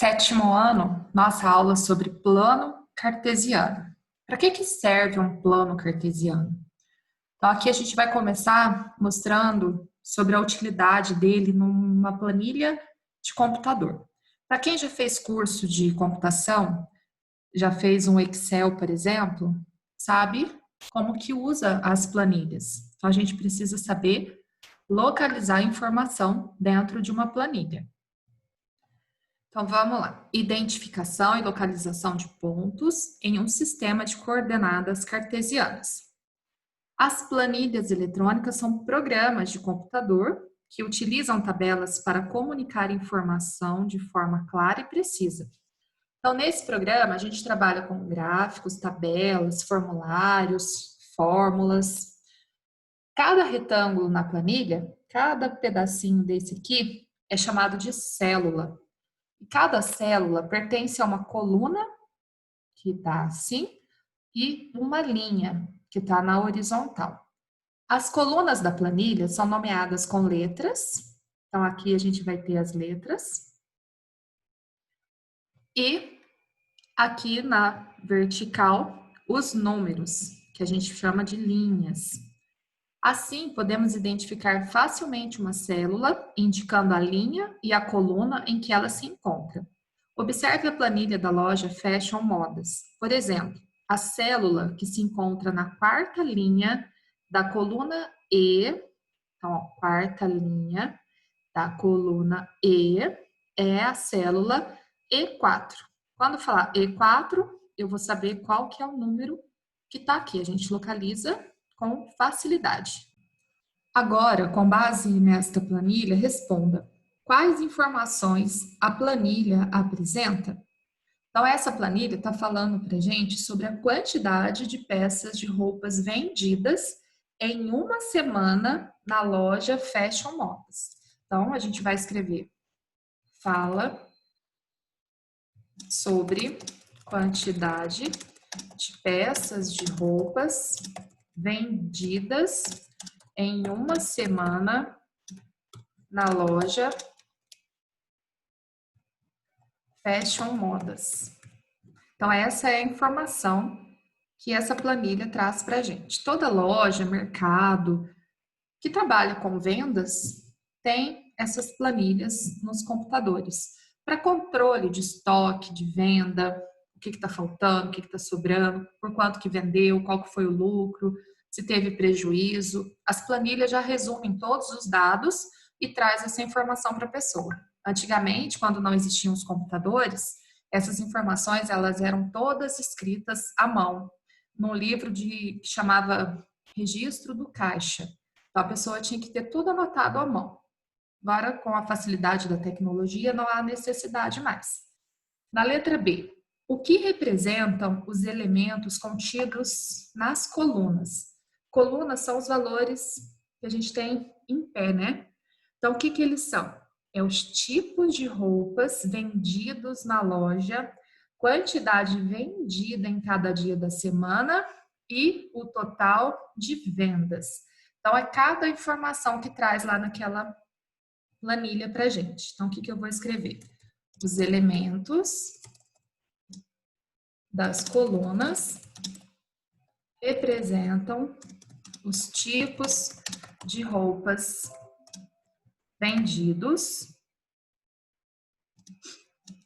Sétimo ano, nossa aula sobre plano cartesiano. Para que serve um plano cartesiano? Então, aqui a gente vai começar mostrando sobre a utilidade dele numa planilha de computador. Para quem já fez curso de computação, já fez um Excel, por exemplo, sabe como que usa as planilhas. Então, a gente precisa saber localizar a informação dentro de uma planilha. Então, vamos lá. Identificação e localização de pontos em um sistema de coordenadas cartesianas. As planilhas eletrônicas são programas de computador que utilizam tabelas para comunicar informação de forma clara e precisa. Então, nesse programa, a gente trabalha com gráficos, tabelas, formulários, fórmulas. Cada retângulo na planilha, cada pedacinho desse aqui, é chamado de célula. Cada célula pertence a uma coluna, que está assim, e uma linha, que está na horizontal. As colunas da planilha são nomeadas com letras. Então, aqui a gente vai ter as letras. E aqui na vertical, os números, que a gente chama de linhas. Assim, podemos identificar facilmente uma célula, indicando a linha e a coluna em que ela se encontra. Observe a planilha da loja Fashion Modas. Por exemplo, a célula que se encontra na quarta linha da coluna E, então, ó, quarta linha da coluna E, é a célula E4. Quando falar E4, eu vou saber qual que é o número que está aqui. A gente localiza com facilidade. Agora, com base nesta planilha, responda: quais informações a planilha apresenta? Então, essa planilha está falando para a gente sobre a quantidade de peças de roupas vendidas em uma semana na loja Fashion Modas. Então, a gente vai escrever: fala sobre quantidade de peças de roupas vendidas em uma semana na loja Fashion Modas. Então, essa é a informação que essa planilha traz para a gente. Toda loja, mercado que trabalha com vendas tem essas planilhas nos computadores para controle de estoque, de venda, o que está faltando, o que está sobrando, por quanto que vendeu, qual que foi o lucro, se teve prejuízo. As planilhas já resumem todos os dados e traz essa informação para a pessoa. Antigamente, quando não existiam os computadores, essas informações elas eram todas escritas à mão, num livro que chamava Registro do Caixa. Então, a pessoa tinha que ter tudo anotado à mão. Agora, com a facilidade da tecnologia, não há necessidade mais. Na letra B, o que representam os elementos contidos nas colunas? Colunas são os valores que a gente tem em pé, né? Então, o que eles são? É os tipos de roupas vendidos na loja, quantidade vendida em cada dia da semana e o total de vendas. Então, é cada informação que traz lá naquela planilha para a gente. Então, o que eu vou escrever? Os elementos das colunas representam os tipos de roupas vendidos,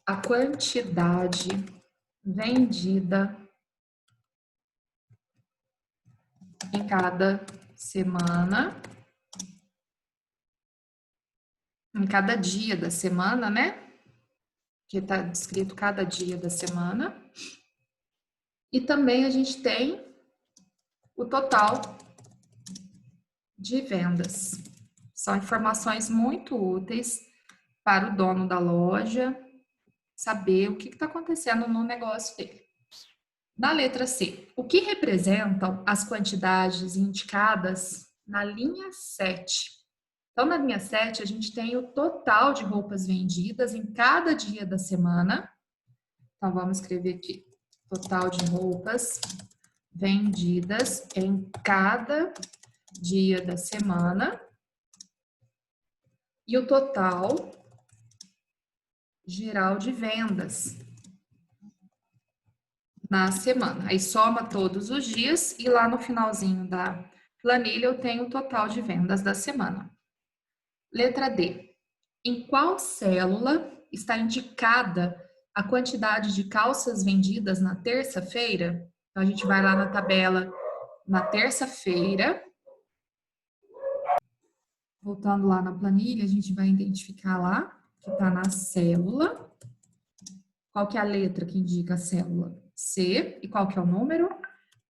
a quantidade vendida em cada semana, em cada dia da semana, né? Que está descrito cada dia da semana. E também a gente tem o total de vendas. São informações muito úteis para o dono da loja saber o que está acontecendo no negócio dele. Na letra C, o que representam as quantidades indicadas na linha 7? Então, na linha 7, a gente tem o total de roupas vendidas em cada dia da semana. Então, vamos escrever aqui: total de roupas vendidas em cada dia da semana. E o total geral de vendas na semana. Aí soma todos os dias e lá no finalzinho da planilha eu tenho o total de vendas da semana. Letra D. Em qual célula está indicada a quantidade de calças vendidas na terça-feira? Então, a gente vai lá na tabela na terça-feira. Voltando lá na planilha, a gente vai identificar lá que está na célula. Qual que é a letra que indica a célula? C. E qual que é o número?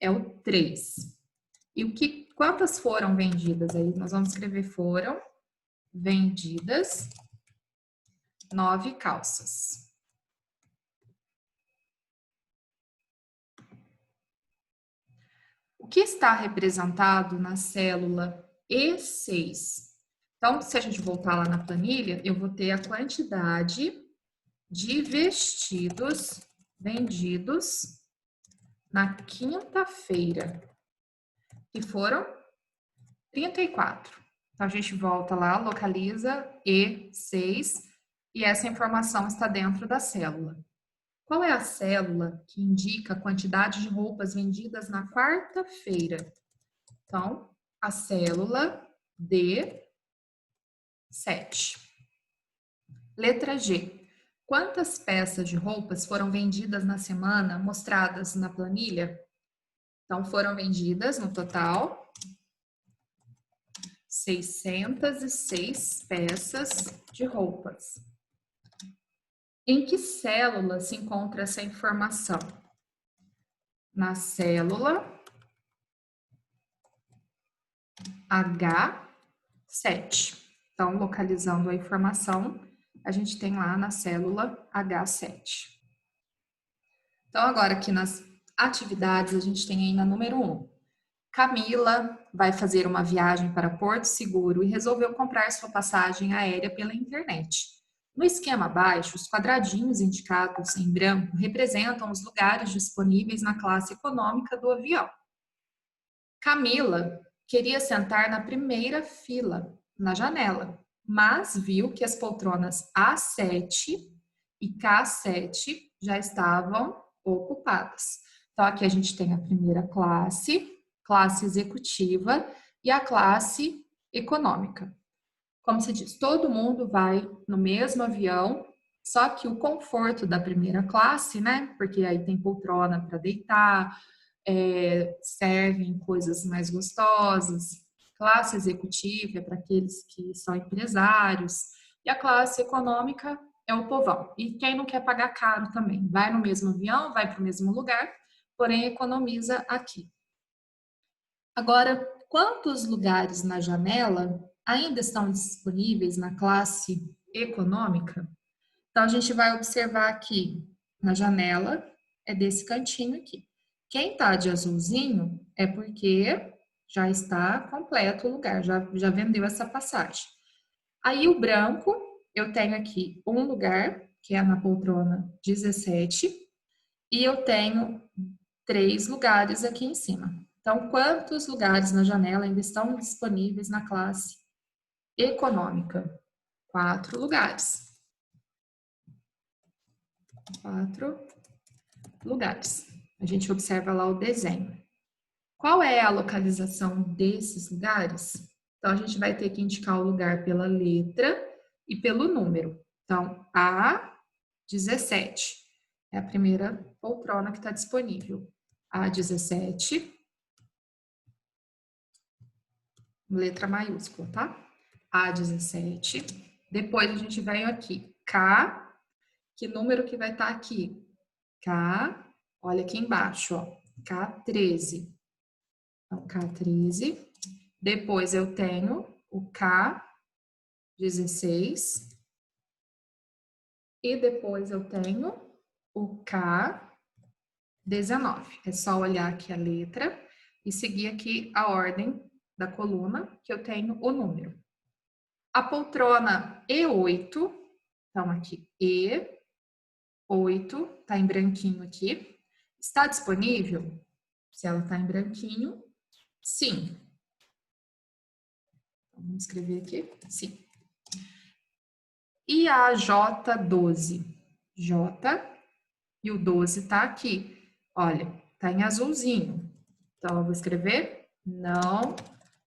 É o 3. E quantas foram vendidas aí? Nós vamos escrever foram vendidas 9 calças. O que está representado na célula E6? Então, se a gente voltar lá na planilha, eu vou ter a quantidade de vestidos vendidos na quinta-feira, que foram 34. Então, a gente volta lá, localiza E6 e essa informação está dentro da célula. Qual é a célula que indica a quantidade de roupas vendidas na quarta-feira? Então, a célula D7. Letra G. Quantas peças de roupas foram vendidas na semana mostradas na planilha? Então, foram vendidas no total 606 peças de roupas. Em que célula se encontra essa informação? Na célula H7. Então, localizando a informação, a gente tem lá na célula H7. Então, agora aqui nas atividades, a gente tem aí na número 1. Camila vai fazer uma viagem para Porto Seguro e resolveu comprar sua passagem aérea pela internet. No esquema abaixo, os quadradinhos indicados em branco representam os lugares disponíveis na classe econômica do avião. Camila queria sentar na primeira fila, na janela, mas viu que as poltronas A7 e K7 já estavam ocupadas. Então, aqui a gente tem a primeira classe, classe executiva e a classe econômica. Como se diz, todo mundo vai no mesmo avião, só que o conforto da primeira classe, né? Porque aí tem poltrona para deitar, servem coisas mais gostosas. Classe executiva é para aqueles que são empresários. E a classe econômica é o povão. E quem não quer pagar caro também. Vai no mesmo avião, vai para o mesmo lugar, porém economiza aqui. Agora, quantos lugares na janela ainda estão disponíveis na classe econômica? Então, a gente vai observar aqui na janela, é desse cantinho aqui. Quem está de azulzinho é porque já está completo o lugar, já vendeu essa passagem. Aí o branco, eu tenho aqui um lugar, que é na poltrona 17, e eu tenho 3 lugares aqui em cima. Então, quantos lugares na janela ainda estão disponíveis na classe econômica? 4 lugares. 4 lugares. A gente observa lá o desenho. Qual é a localização desses lugares? Então, a gente vai ter que indicar o lugar pela letra e pelo número. Então, A17 é a primeira poltrona que está disponível. A17, letra maiúscula, tá? A17. Depois a gente vem aqui, K. Que número que vai estar aqui? K, olha aqui embaixo, ó, K13. Então, K13. Depois eu tenho o K16. E depois eu tenho o K19. É só olhar aqui a letra e seguir aqui a ordem da coluna, que eu tenho o número. A poltrona E8, então aqui E8, tá em branquinho aqui. Está disponível? Se ela tá em branquinho, sim. Então, vamos escrever aqui, sim. E a J12? J e o 12 está aqui. Olha, está em azulzinho. Então, eu vou escrever não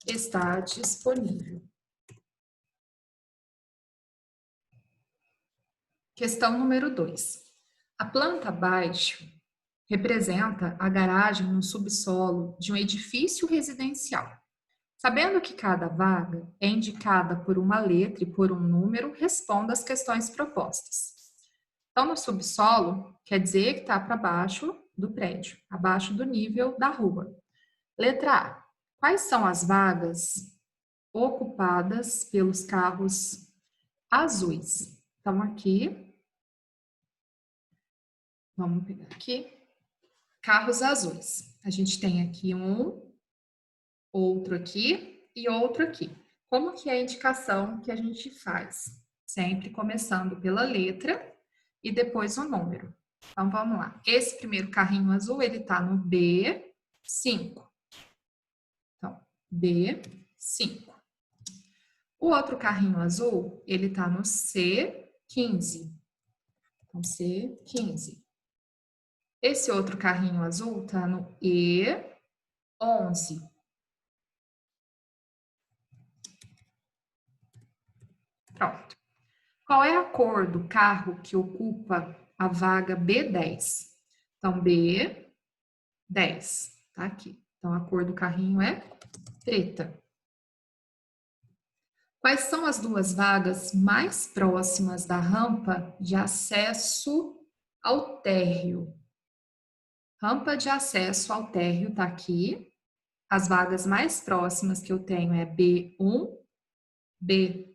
está disponível. Questão número 2. A planta abaixo representa a garagem no subsolo de um edifício residencial. Sabendo que cada vaga é indicada por uma letra e por um número, responda às questões propostas. Então, no subsolo, quer dizer que está para baixo do prédio, abaixo do nível da rua. Letra A. Quais são as vagas ocupadas pelos carros azuis? Então, aqui, vamos pegar aqui, carros azuis. A gente tem aqui um, outro aqui e outro aqui. Como que é a indicação que a gente faz? Sempre começando pela letra e depois o número. Então, vamos lá. Esse primeiro carrinho azul, ele está no B5. Então, B5. O outro carrinho azul, ele está no C15. Então, C15. Esse outro carrinho azul está no E11. Pronto. Qual é a cor do carro que ocupa a vaga B10? Então, B10, tá aqui. Então, a cor do carrinho é preta. Quais são as duas vagas mais próximas da rampa de acesso ao térreo? Rampa de acesso ao térreo tá aqui. As vagas mais próximas que eu tenho é B1, B1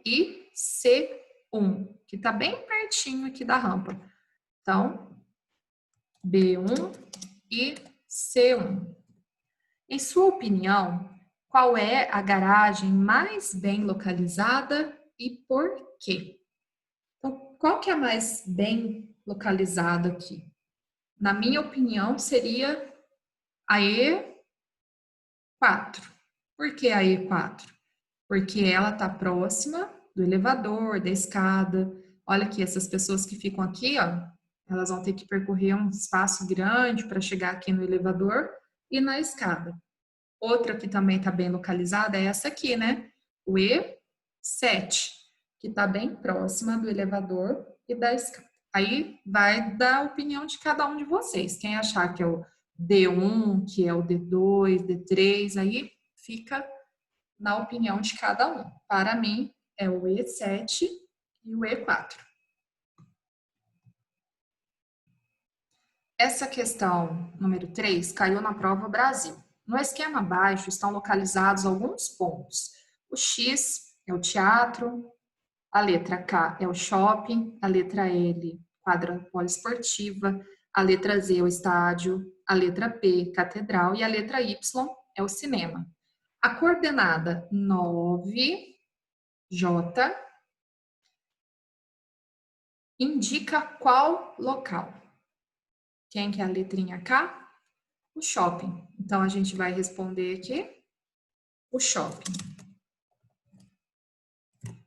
e C1, que tá bem pertinho aqui da rampa. Então, B1 e C1. Em sua opinião, qual é a garagem mais bem localizada e por quê? Então, qual que é a mais bem localizada aqui? Na minha opinião, seria a E4. Por que a E4? Porque ela está próxima do elevador, da escada. Olha aqui, essas pessoas que ficam aqui, ó, elas vão ter que percorrer um espaço grande para chegar aqui no elevador e na escada. Outra que também está bem localizada é essa aqui, né? O E7, que está bem próxima do elevador e da escada. Aí vai da opinião de cada um de vocês. Quem achar que é o D1, que é o D2, D3, aí fica na opinião de cada um. Para mim, é o E7 e o E4. Essa questão número 3 caiu na prova Brasil. No esquema abaixo estão localizados alguns pontos. O X é o teatro, a letra K é o shopping, a letra L, quadra poliesportiva, a letra Z é o estádio, a letra P, catedral e a letra Y é o cinema. A coordenada 9J indica qual local? Quem que é a letrinha K? O shopping. Então, a gente vai responder aqui o shopping.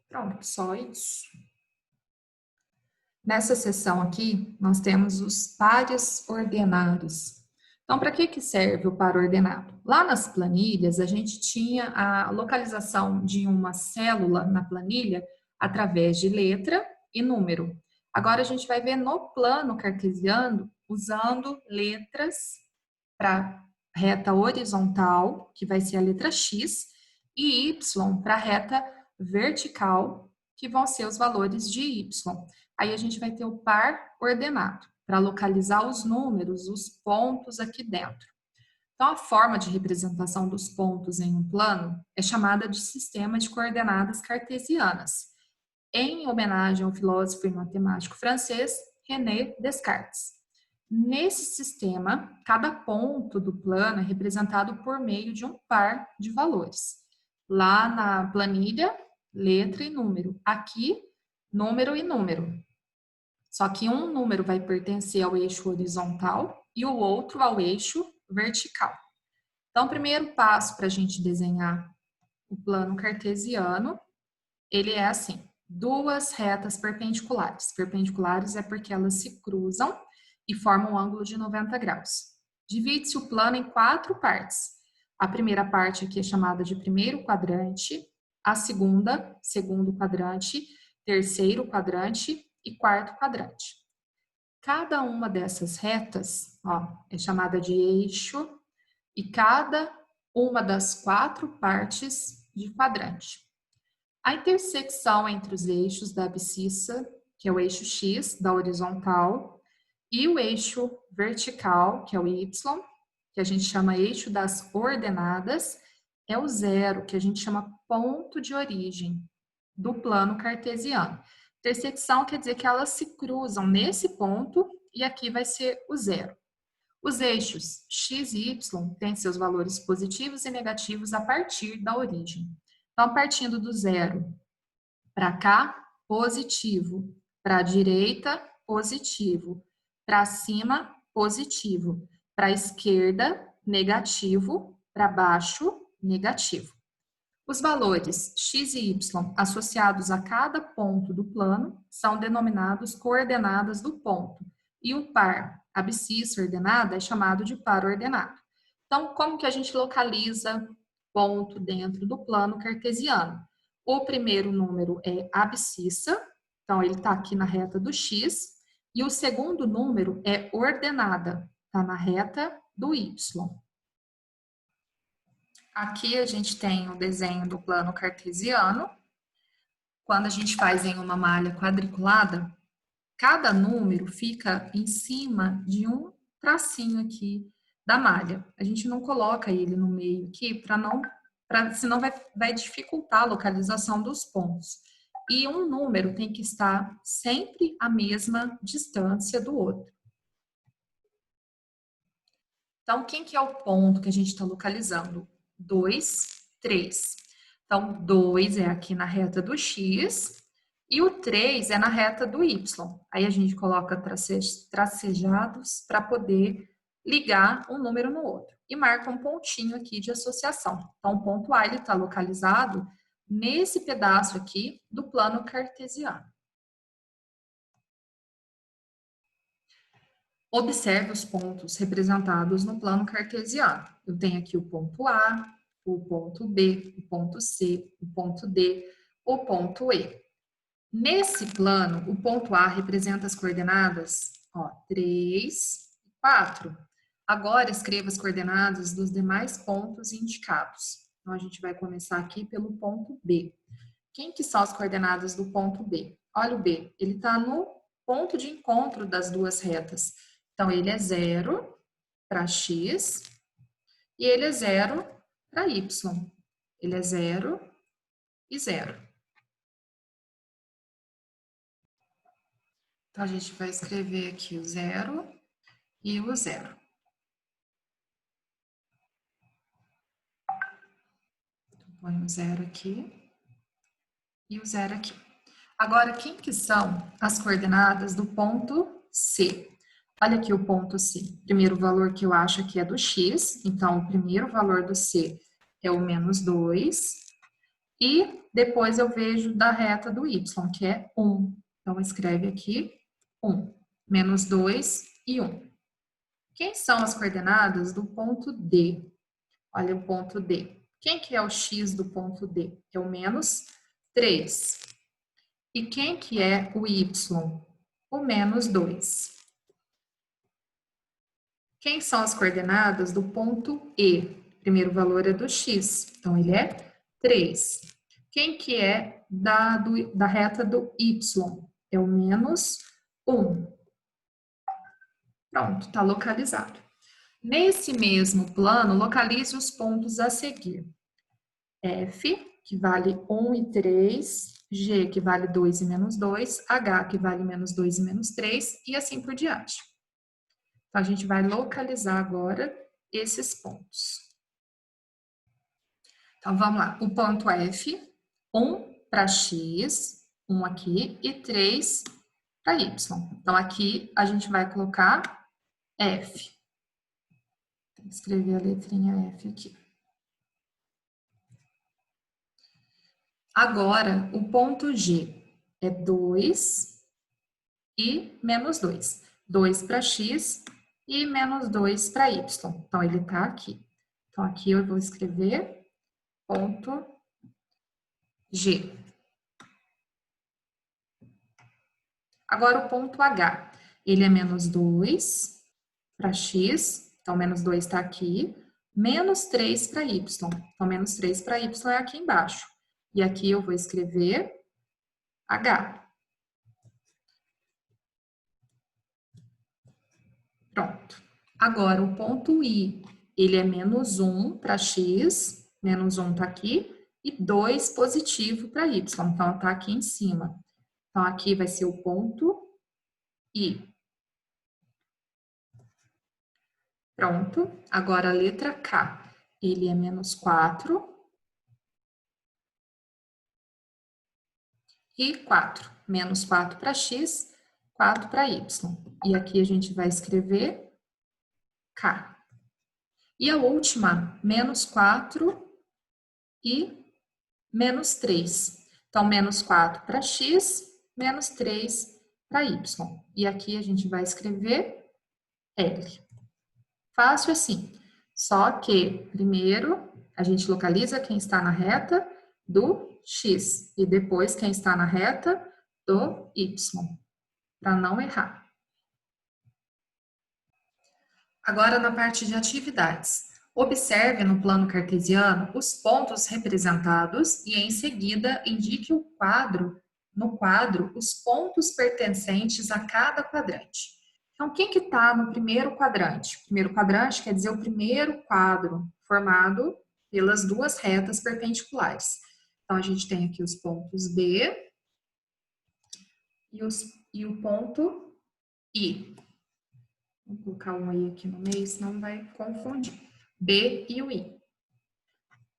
Pronto, só isso. Nessa seção aqui, nós temos os pares ordenados. Então, para que serve o par ordenado? Lá nas planilhas, a gente tinha a localização de uma célula na planilha através de letra e número. Agora, a gente vai ver no plano cartesiano, usando letras para reta horizontal, que vai ser a letra X, e Y para reta vertical, que vão ser os valores de Y. Aí a gente vai ter o par ordenado, para localizar os números, os pontos aqui dentro. Então, a forma de representação dos pontos em um plano é chamada de sistema de coordenadas cartesianas, em homenagem ao filósofo e matemático francês René Descartes. Nesse sistema, cada ponto do plano é representado por meio de um par de valores. Lá na planilha, letra e número. Aqui, número e número. Só que um número vai pertencer ao eixo horizontal e o outro ao eixo vertical. Então, o primeiro passo para a gente desenhar o plano cartesiano ele é assim, duas retas perpendiculares. Perpendiculares é porque elas se cruzam e formam um ângulo de 90 graus. Divide-se o plano em 4 partes. A primeira parte aqui é chamada de primeiro quadrante, a segunda, segundo quadrante, terceiro quadrante e quarto quadrante. Cada uma dessas retas, ó, é chamada de eixo e cada uma das 4 partes de quadrante. A intersecção entre os eixos da abscissa, que é o eixo X da horizontal, e o eixo vertical, que é o Y, que a gente chama eixo das ordenadas, é o zero, que a gente chama ponto de origem do plano cartesiano. Intersecção quer dizer que elas se cruzam nesse ponto e aqui vai ser o zero. Os eixos x e y têm seus valores positivos e negativos a partir da origem. Então, partindo do zero para cá, positivo. Para a direita, positivo. Para cima, positivo. Para a esquerda, negativo. Para baixo, negativo. Os valores x e y associados a cada ponto do plano são denominados coordenadas do ponto. E o par abscissa ordenada é chamado de par ordenado. Então, como que a gente localiza ponto dentro do plano cartesiano? O primeiro número é abscissa, então ele está aqui na reta do x, e o segundo número é ordenada, está na reta do y. Aqui a gente tem o desenho do plano cartesiano. Quando a gente faz em uma malha quadriculada, cada número fica em cima de um tracinho aqui da malha. A gente não coloca ele no meio aqui senão vai dificultar a localização dos pontos. E um número tem que estar sempre à mesma distância do outro. Então, quem que é o ponto que a gente está localizando? 2, 3. Então, 2 é aqui na reta do x e o 3 é na reta do y. Aí a gente coloca tracejados para poder ligar um número no outro. E marca um pontinho aqui de associação. Então, o ponto A está localizado nesse pedaço aqui do plano cartesiano. Observe os pontos representados no plano cartesiano. Eu tenho aqui o ponto A, o ponto B, o ponto C, o ponto D, o ponto E. Nesse plano, o ponto A representa as coordenadas 3 e 4. Agora, escreva as coordenadas dos demais pontos indicados. Então, a gente vai começar aqui pelo ponto B. Quem que são as coordenadas do ponto B? Olha o B, ele está no ponto de encontro das duas retas. Então, ele é 0 para x e ele é 0 para y. Ele é 0 e 0. Então, a gente vai escrever aqui o 0 e o 0. Então, põe o 0 aqui e o 0 aqui. Agora, quem que são as coordenadas do ponto C? Olha aqui o ponto C. Primeiro valor que eu acho aqui é do x, então o primeiro valor do C é o menos 2. E depois eu vejo da reta do y, que é 1. Então, escreve aqui 1. Menos 2 e 1. Quem são as coordenadas do ponto D? Olha o ponto D. Quem que é o x do ponto D? É o menos 3. E quem que é o y? O menos 2. Quem são as coordenadas do ponto E? O primeiro valor é do x, então ele é 3. Quem que é da reta do y? É o menos 1. Pronto, está localizado. Nesse mesmo plano, localize os pontos a seguir. F, que vale 1 e 3, G, que vale 2 e menos 2, H, que vale menos 2 e menos 3, e assim por diante. Então, a gente vai localizar agora esses pontos. Então, vamos lá. O ponto F, 1 para x, 1 aqui, e 3 para y. Então, aqui a gente vai colocar F. Tem que escrever a letrinha F aqui. Agora, o ponto G é 2 e menos 2. 2 para x e menos 2 para y. Então, ele está aqui. Então, aqui eu vou escrever ponto G. Agora, o ponto H. Ele é menos 2 para x. Então, menos 2 está aqui. Menos 3 para y. Então, menos 3 para y é aqui embaixo. E aqui eu vou escrever H. Pronto. Agora, o ponto I, ele é menos 1 para x, menos 1 está aqui, e 2 positivo para y, então está aqui em cima. Então, aqui vai ser o ponto I. Pronto. Agora, a letra K, ele é menos 4 e 4. Menos 4 para x, 4 para y. E aqui a gente vai escrever K. E a última, menos 4 e menos 3. Então, menos 4 para x, menos 3 para y. E aqui a gente vai escrever L. Fácil assim. Só que, primeiro, a gente localiza quem está na reta do x e depois quem está na reta do y, para não errar. Agora, na parte de atividades. Observe no plano cartesiano os pontos representados e, em seguida, indique no quadro os pontos pertencentes a cada quadrante. Então, quem que está no primeiro quadrante? O primeiro quadrante quer dizer o primeiro quadro formado pelas duas retas perpendiculares. Então, a gente tem aqui os pontos B e o ponto I. Vou colocar um I aqui no meio, senão vai confundir. B e o I.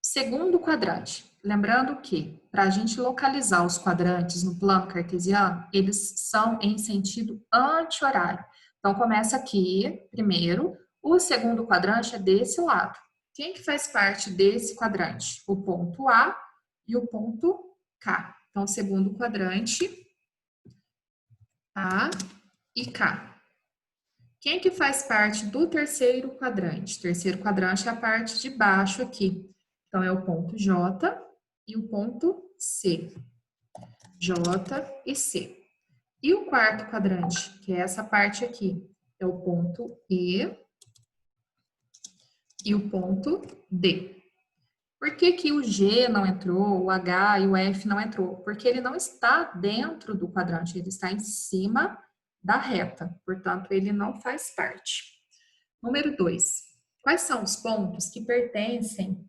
Segundo quadrante. Lembrando que, para a gente localizar os quadrantes no plano cartesiano, eles são em sentido anti-horário. Então, começa aqui, primeiro. O segundo quadrante é desse lado. Quem que faz parte desse quadrante? O ponto A e o ponto K. Então, segundo quadrante, A e K. Quem que faz parte do terceiro quadrante? O terceiro quadrante é a parte de baixo aqui. Então, é o ponto J e o ponto C. J e C. E o quarto quadrante, que é essa parte aqui, é o ponto E e o ponto D. Por que que o G não entrou, o H e o F não entrou? Porque ele não está dentro do quadrante, ele está em cima da reta, portanto, ele não faz parte. Número 2. Quais são os pontos que pertencem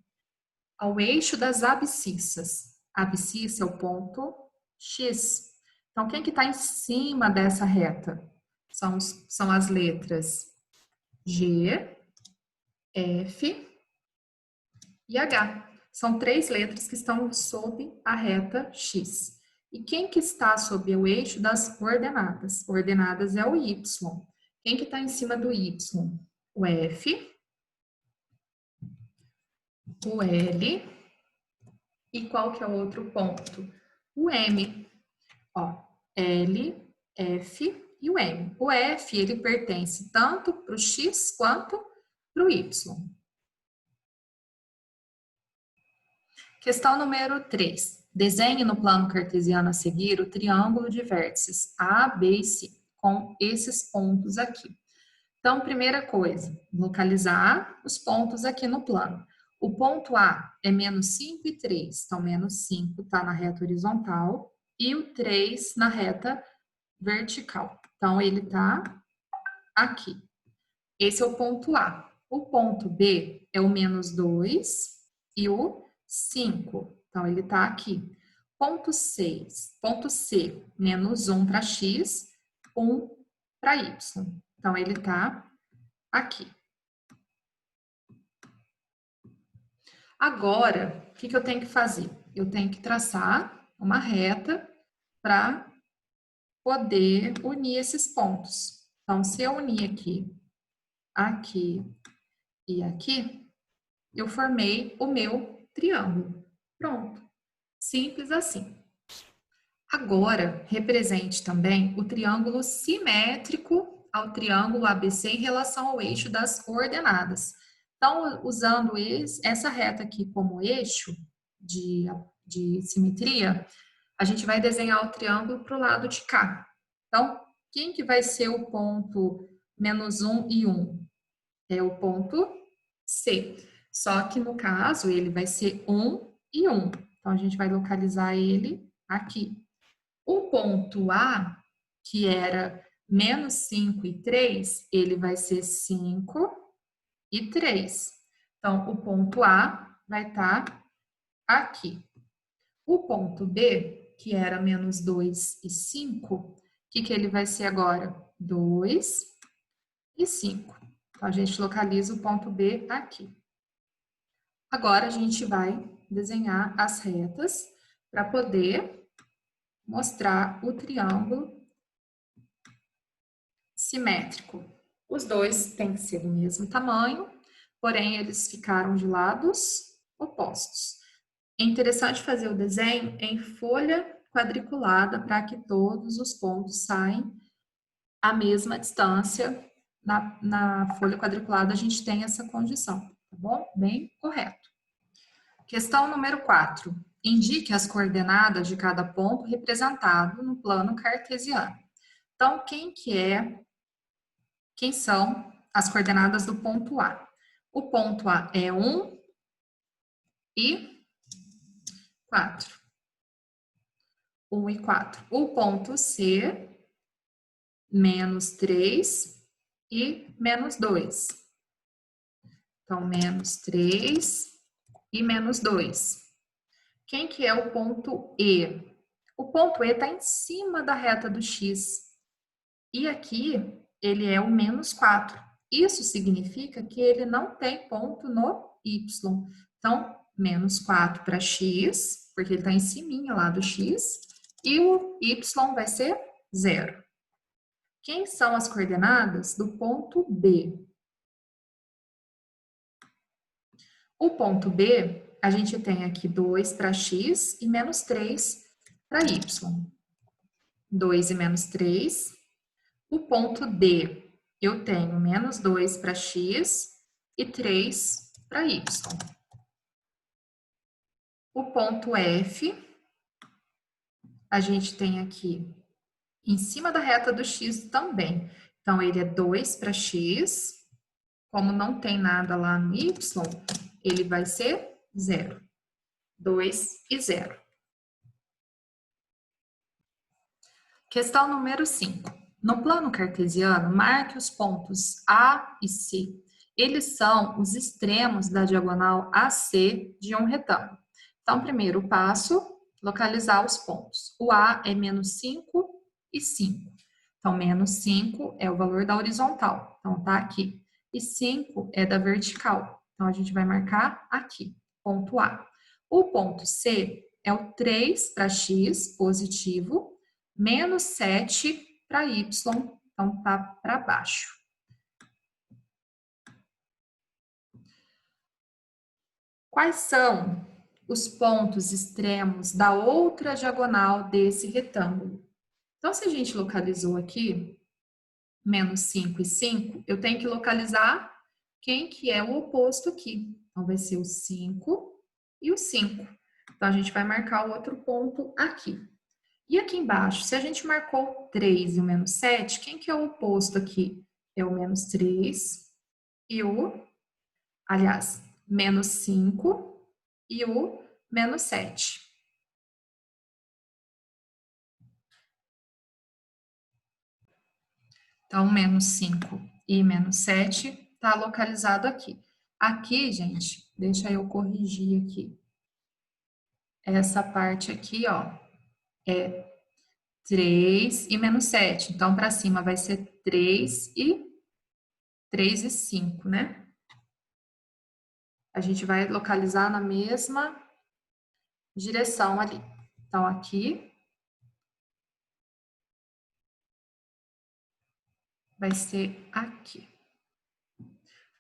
ao eixo das abscissas? A abscissa é o ponto X. Então, quem que está em cima dessa reta? São as letras G, F e H. São 3 letras que estão sob a reta X. E quem que está sob o eixo das ordenadas? Ordenadas é o Y. Quem que está em cima do Y? O F, o L e qual que é o outro ponto? O M. Ó, L, F e o M. O F, ele pertence tanto para o X quanto para o Y. Questão número 3. Desenhe no plano cartesiano a seguir o triângulo de vértices A, B e C, com esses pontos aqui. Então, primeira coisa, localizar os pontos aqui no plano. O ponto A é menos 5 e 3, então menos 5 está na reta horizontal e o 3 na reta vertical. Então, ele está aqui. Esse é o ponto A. O ponto B é o menos 2 e o 5. Então, ele está aqui. Ponto 6, ponto C, menos 1 para x, 1 para y. Então, ele está aqui. Agora, o que eu tenho que fazer? Eu tenho que traçar uma reta para poder unir esses pontos. Então, se eu unir aqui, aqui e aqui, eu formei o meu triângulo. Pronto. Simples assim. Agora, represente também o triângulo simétrico ao triângulo ABC em relação ao eixo das coordenadas. Então, usando essa reta aqui como eixo de simetria, a gente vai desenhar o triângulo para o lado de cá. Então, quem que vai ser o ponto -1 e 1? É o ponto C. Só que, no caso, ele vai ser 1 e 1. Então, a gente vai localizar ele aqui. O ponto A, que era -5 e 3, ele vai ser 5 e 3. Então, o ponto A vai estar aqui. O ponto B, que era -2 e 5, o que ele vai ser agora? 2 e 5. Então, a gente localiza o ponto B aqui. Agora, a gente vai desenhar as retas para poder mostrar o triângulo simétrico. Os dois têm que ser do mesmo tamanho, porém eles ficaram de lados opostos. É interessante fazer o desenho em folha quadriculada para que todos os pontos saem à mesma distância. Na folha quadriculada a gente tem essa condição, tá bom? Bem correto. Questão número 4. Indique as coordenadas de cada ponto representado no plano cartesiano. Então, quem são as coordenadas do ponto A? O ponto A é 1 e 4. 1 e 4. O ponto C, -3 e -2. Então, -3 e -2. Quem que é o ponto E? O ponto E está em cima da reta do X. E aqui, ele é o -4. Isso significa que ele não tem ponto no Y. Então, -4 para X, porque ele está em cima lá do X, e o Y vai ser 0. Quem são as coordenadas do ponto B? O ponto B, a gente tem aqui 2 para X e -3 para Y. 2 e -3. O ponto D, eu tenho -2 para X e 3 para Y. O ponto F, a gente tem aqui em cima da reta do X também. Então, ele é 2 para X. Como não tem nada lá no Y, ele vai ser 0. 2 e 0. Questão número 5. No plano cartesiano, marque os pontos A e C. Eles são os extremos da diagonal AC de um retângulo. Então, primeiro passo, localizar os pontos. O A é -5 e 5. Então, -5 é o valor da horizontal. Então, tá aqui. E 5 é da vertical. Então, a gente vai marcar aqui, ponto A. O ponto C é o 3 para X, positivo, -7 para Y, então tá para baixo. Quais são os pontos extremos da outra diagonal desse retângulo? Então, se a gente localizou aqui, -5 e 5, eu tenho que localizar quem que é o oposto aqui. Então, vai ser o 5 e o 5. Então, a gente vai marcar o outro ponto aqui. E aqui embaixo, se a gente marcou 3 e o -7, quem que é o oposto aqui? É o -3 e aliás, -5 e o -7. Então, -5 e -7 está localizado aqui. Aqui, gente, deixa eu corrigir aqui. Essa parte aqui, ó, é 3 e -7. Então, para cima vai ser 3 e 5, né? A gente vai localizar na mesma direção ali. Então, aqui vai ser aqui.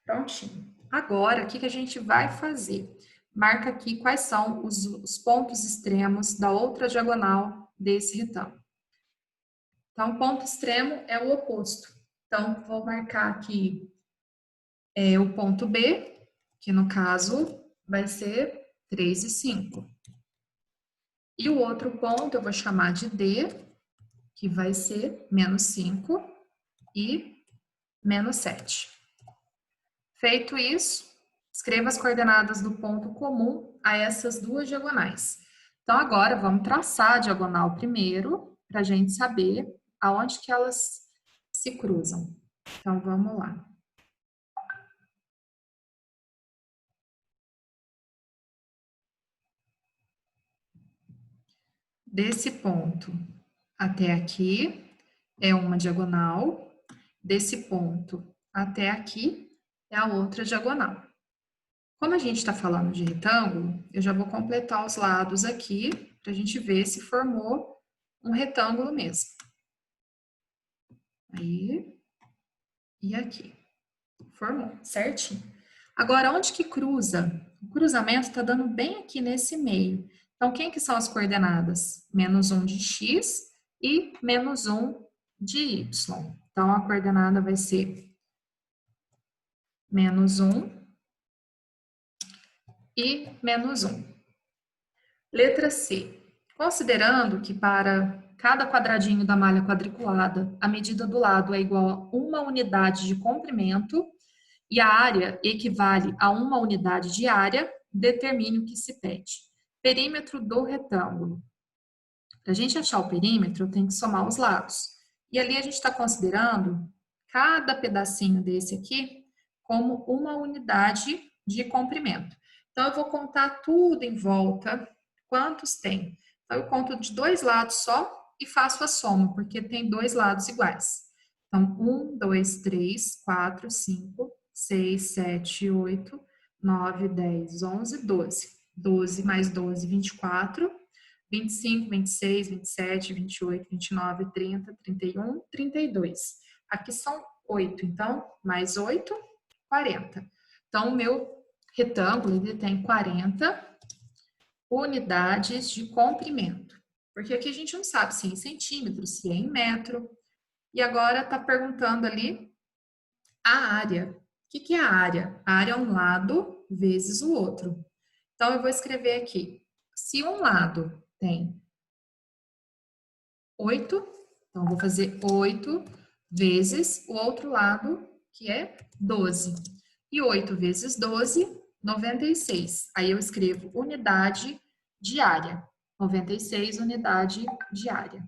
Prontinho. Agora, o que a gente vai fazer? marca aqui quais são os pontos extremos da outra diagonal desse retângulo. Então, o ponto extremo é o oposto. Então, vou marcar aqui o ponto B, que no caso vai ser 3 e 5. E o outro ponto eu vou chamar de D, que vai ser menos 5 e menos 7. Feito isso, escreva as coordenadas do ponto comum a essas duas diagonais. Então, agora vamos traçar a diagonal primeiro, para a gente saber aonde que elas se cruzam. Então, vamos lá. Desse ponto até aqui é uma diagonal, desse ponto até aqui é a outra diagonal. Como a gente está falando de retângulo, eu já vou completar os lados aqui, para a gente ver se formou um retângulo mesmo. Aí, e aqui. Formou, certinho. Agora, onde que cruza? O cruzamento está dando bem aqui nesse meio. Então, quem que são as coordenadas? Menos 1 de x e menos 1 de y. Então, a coordenada vai ser menos 1 e menos 1. Letra C. Considerando que para cada quadradinho da malha quadriculada, a medida do lado é igual a 1 unidade de comprimento e a área equivale a 1 unidade de área, determine o que se pede. Perímetro do retângulo. Para a gente achar o perímetro, eu tenho que somar os lados. E ali a gente está considerando cada pedacinho desse aqui como 1 unidade de comprimento. Então, eu vou contar tudo em volta, quantos tem. Então, eu conto de 2 lados só e faço a soma, porque tem 2 lados iguais. Então, 1, 2, 3, 4, 5, 6, 7, 8, 9, 10, 11, 12. 12 mais 12, 24. 25, 26, 27, 28, 29, 30, 31, 32. Aqui são 8, então, mais 8, 40. Então, o meu retângulo, ele tem 40 unidades de comprimento. Porque aqui a gente não sabe se é em centímetros, se é em metro. E agora está perguntando ali a área. O que é a área? A área é um lado vezes o outro. Então, eu vou escrever aqui. Se um lado tem 8, então vou fazer 8 vezes o outro lado, que é 12. E 8 vezes 12, 96. Aí eu escrevo unidade diária. 96 unidade diária.